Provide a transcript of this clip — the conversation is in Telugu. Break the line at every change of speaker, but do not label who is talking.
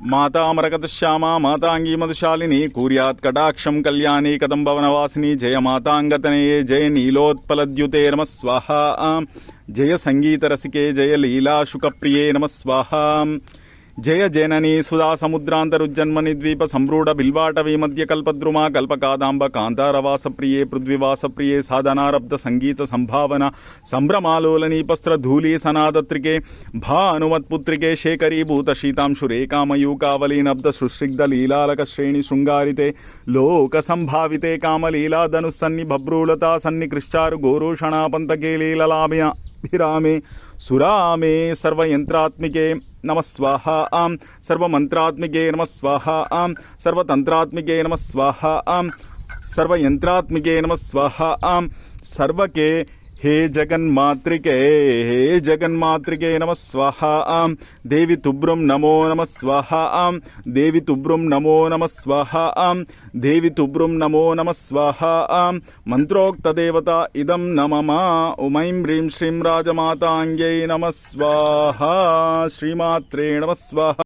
మాతామరకతశ్యామా మాతాంగీ మధుశాలిని కూర్యాత్ కటాక్షం కళ్యాణి కదంబవనవాసిని జయ మాతాంగతనయే జయ నీలోత్పలద్యుతే నమ స్వాహ జయ సంగీతరసికే జయ లీలాశుకప్రియే నమ స్వాహ జయ జననీ సుధా సముద్రాంతరుజ్జన్మని ద్వీప సంరూఢ బిల్వాటవీ మధ్య కల్పద్రుమా కల్పకాదాంబ కాంతారవాస ప్రియే పృథ్వీవాస ప్రియే సాధనారబ్ధ సంగీత సంభావన సంభ్రమాలోలనీపస్త్ర ధూళీ సనాదత్రికే భానుమత్పుత్రికే శేఖరీభూత శీతాంశురేకామయూకావలీనబ్ధ సుశ్రిగ్ధ లీలాలక శ్రేణి శృంగారితే లోక సంభావితే కామలీలాధనుస్సన్ని భబ్రూలతా సన్ని కృశ్చారు గోరోషణాపంతకే లీలలాభిరామే సురామే సర్వయంత్రాత్మికే నమ స్వాహ సర్వమంత్రాత్మికే నమ స్వాహ సర్వతంత్రాత్మికే నమ స్వాహ సర్వయంత్రాత్మికే నమ స్వాహ సర్వకే हे जगन्मातृके नमः स्वाहा देवी तुभ्रं नमो नमः स्वाहा देवी तुभ्रं नमो नमः स्वाहा देवी तुभ्रं नमो नमः स्वाहा मंत्रोक्तदेवता इदं नममा उमैं ह्रीं श्रीं राजमाताङ्ग्यै नमः स्वाहा श्रीमात्रे नमः स्वाहा।